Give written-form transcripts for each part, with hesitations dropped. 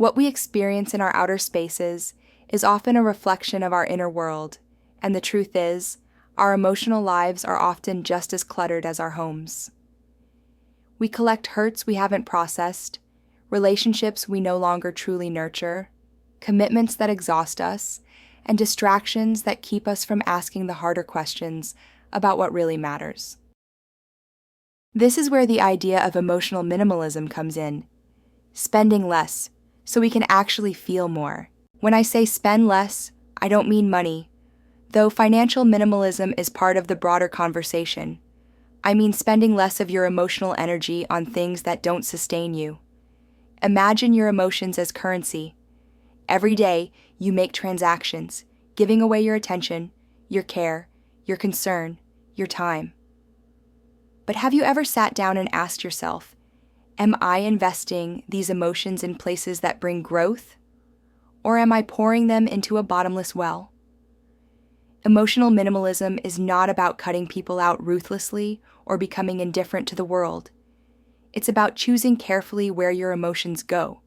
What we experience in our outer spaces is often a reflection of our inner world, and the truth is, our emotional lives are often just as cluttered as our homes. We collect hurts we haven't processed, relationships we no longer truly nurture, commitments that exhaust us, and distractions that keep us from asking the harder questions about what really matters. This is where the idea of emotional minimalism comes in. Spending less, so we can actually feel more. When I say spend less, I don't mean money, though financial minimalism is part of the broader conversation. I mean spending less of your emotional energy on things that don't sustain you. Imagine your emotions as currency. Every day, you make transactions, giving away your attention, your care, your concern, your time. But have you ever sat down and asked yourself, am I investing these emotions in places that bring growth? Or am I pouring them into a bottomless well? Emotional minimalism is not about cutting people out ruthlessly or becoming indifferent to the world. It's about choosing carefully where your emotions go,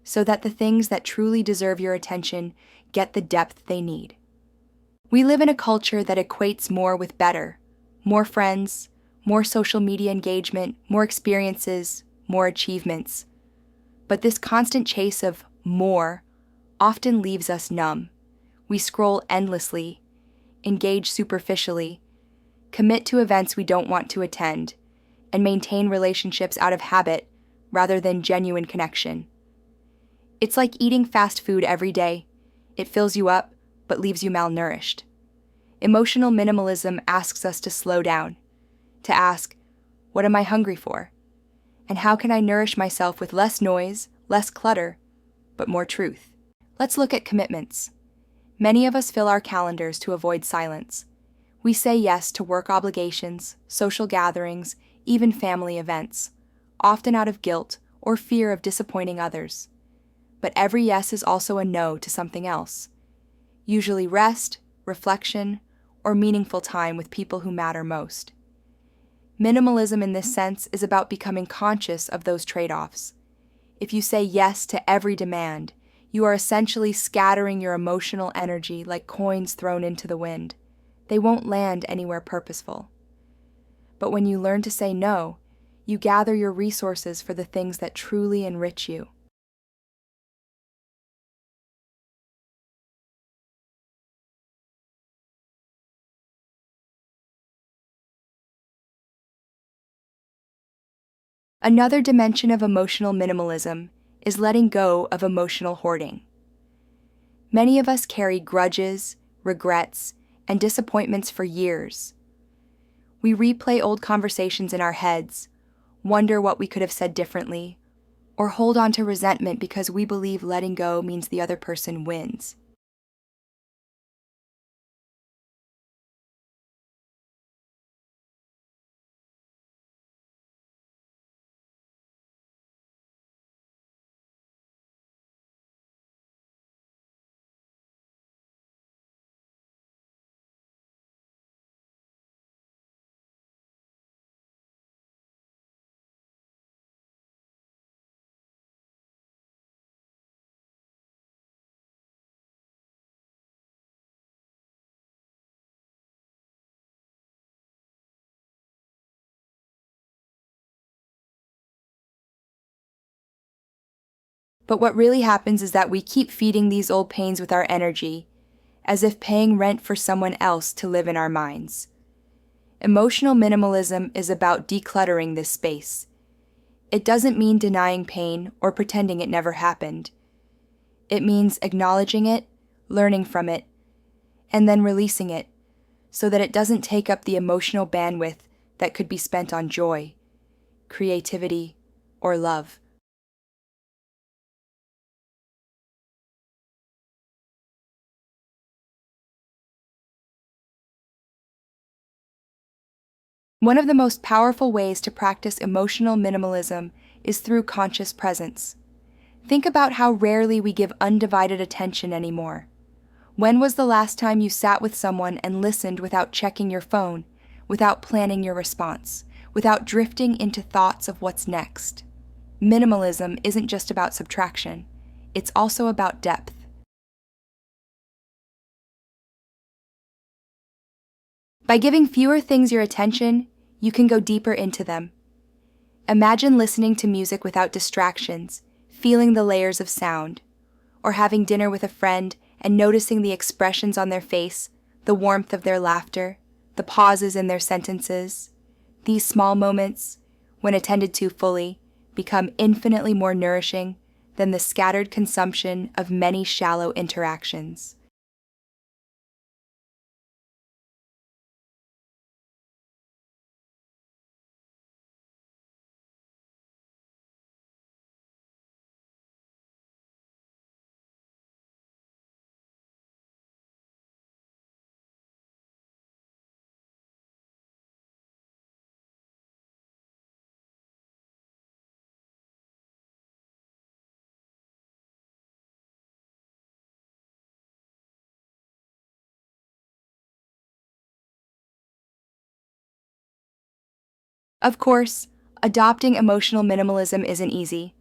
so that the things that truly deserve your attention get the depth they need. We live in a culture that equates more with better, more friends, more social media engagement, more experiences, more achievements. But this constant chase of more often leaves us numb. We scroll endlessly, engage superficially, commit to events we don't want to attend, and maintain relationships out of habit rather than genuine connection. It's like eating fast food every day. It fills you up, but leaves you malnourished. Emotional minimalism asks us to slow down, to ask, what am I hungry for? And how can I nourish myself with less noise, less clutter, but more truth? Let's look at commitments. Many of us fill our calendars to avoid silence. We say yes to work obligations, social gatherings, even family events, often out of guilt or fear of disappointing others. But every yes is also a no to something else, usually rest, reflection, or meaningful time with people who matter most. Minimalism in this sense is about becoming conscious of those trade-offs. If you say yes to every demand, you are essentially scattering your emotional energy like coins thrown into the wind. They won't land anywhere purposeful. But when you learn to say no, you gather your resources for the things that truly enrich you. Another dimension of emotional minimalism is letting go of emotional hoarding. Many of us carry grudges, regrets, and disappointments for years. We replay old conversations in our heads, wonder what we could have said differently, or hold on to resentment because we believe letting go means the other person wins. But what really happens is that we keep feeding these old pains with our energy, as if paying rent for someone else to live in our minds. Emotional minimalism is about decluttering this space. It doesn't mean denying pain or pretending it never happened. It means acknowledging it, learning from it, and then releasing it, so that it doesn't take up the emotional bandwidth that could be spent on joy, creativity, or love. One of the most powerful ways to practice emotional minimalism is through conscious presence. Think about how rarely we give undivided attention anymore. When was the last time you sat with someone and listened without checking your phone, without planning your response, without drifting into thoughts of what's next? Minimalism isn't just about subtraction. it's also about depth. By giving fewer things your attention, you can go deeper into them. Imagine listening to music without distractions, feeling the layers of sound, or having dinner with a friend and noticing the expressions on their face, the warmth of their laughter, the pauses in their sentences. These small moments, when attended to fully, become infinitely more nourishing than the scattered consumption of many shallow interactions. Of course, adopting emotional minimalism isn't easy.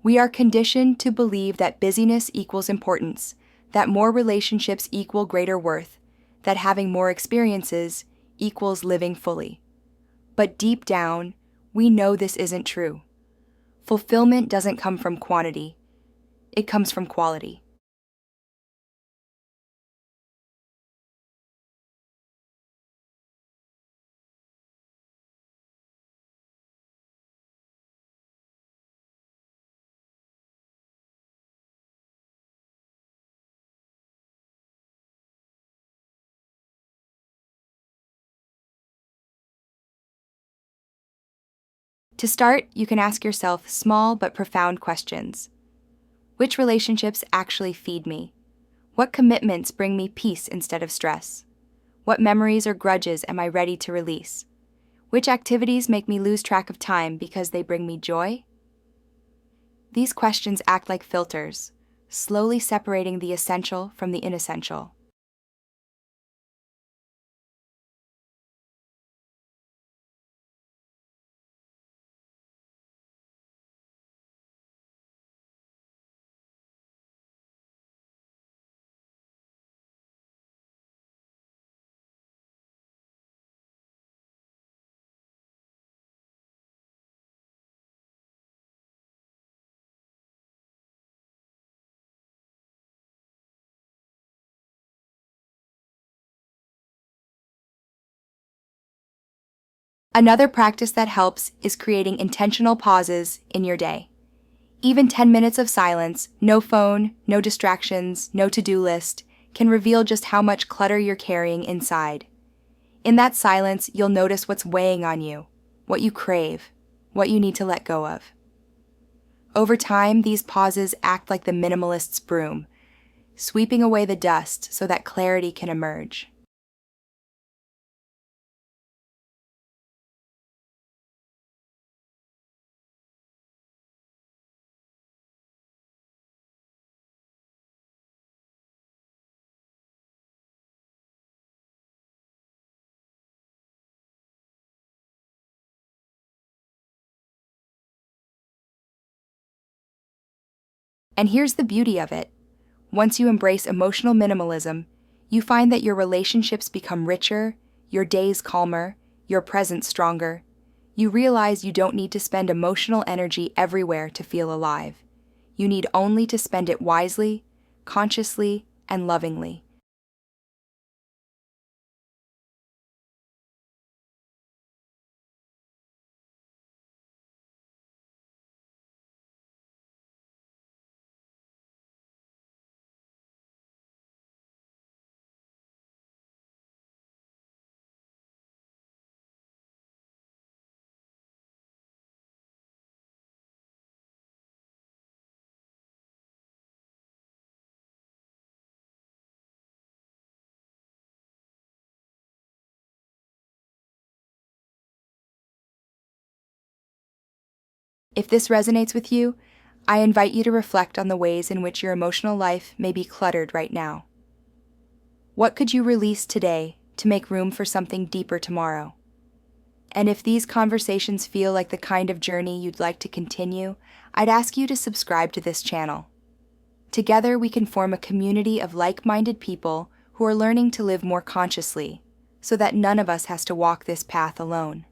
We are conditioned to believe that busyness equals importance, that more relationships equal greater worth, that having more experiences equals living fully. But deep down, we know this isn't true. Fulfillment doesn't come from quantity, it comes from quality. To start, you can ask yourself small but profound questions. Which relationships actually feed me? What commitments bring me peace instead of stress? What memories or grudges am I ready to release? Which activities make me lose track of time because they bring me joy? These questions act like filters, slowly separating the essential from the inessential. Another practice that helps is creating intentional pauses in your day. Even 10 minutes of silence, no phone, no distractions, no to-do list, can reveal just how much clutter you're carrying inside. In that silence, you'll notice what's weighing on you, what you crave, what you need to let go of. Over time, these pauses act like the minimalist's broom, sweeping away the dust so that clarity can emerge. And here's the beauty of it. Once you embrace emotional minimalism, you find that your relationships become richer, your days calmer, your presence stronger. You realize you don't need to spend emotional energy everywhere to feel alive. You need only to spend it wisely, consciously, and lovingly. If this resonates with you, I invite you to reflect on the ways in which your emotional life may be cluttered right now. What could you release today to make room for something deeper tomorrow? And if these conversations feel like the kind of journey you'd like to continue, I'd ask you to subscribe to this channel. Together, we can form a community of like-minded people who are learning to live more consciously, so that none of us has to walk this path alone.